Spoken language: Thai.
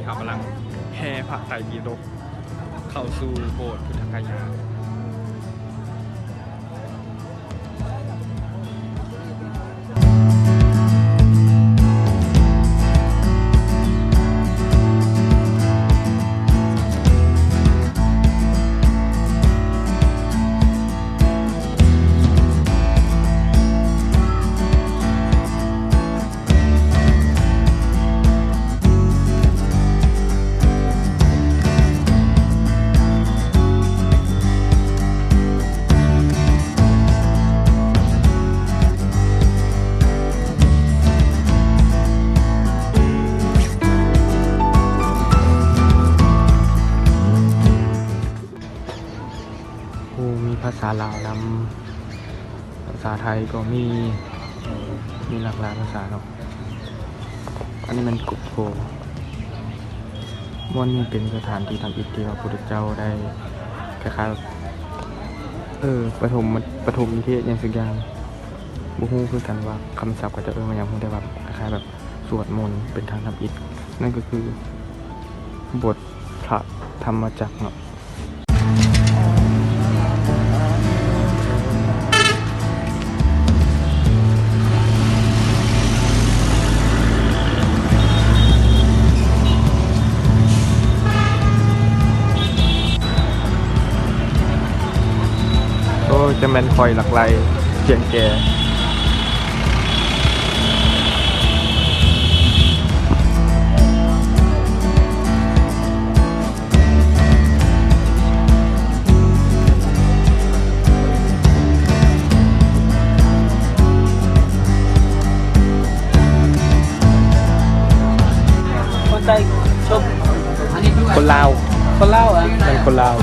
นี้เขากำลังแห่พระไตรปิฎกเข้าสู่โบสถ์พุทธคยามีภาษาลาวนำภาษาไทยก็มีหลากหลายภาษาเนาะอันนี้มันกุบโพม่วนนี่เป็นสถานที่ทำอิฐที่พระพุทธเจ้าได้คล้ายๆปฐมนิเทศอย่างสักอย่างบุฮู้คือกันว่าคำศัพท์ก็จะมาอย่างฮู้ได้ว่าคล้ายๆแบบสวดมนต์เป็นทางทำอิฐนั่นก็คือบทพระธรรมจักรเนาะจะแมนคอยหลักไหลเสียงแก่คนไทยชมอันนี้คนลาวอ่ะเป็นคนลาว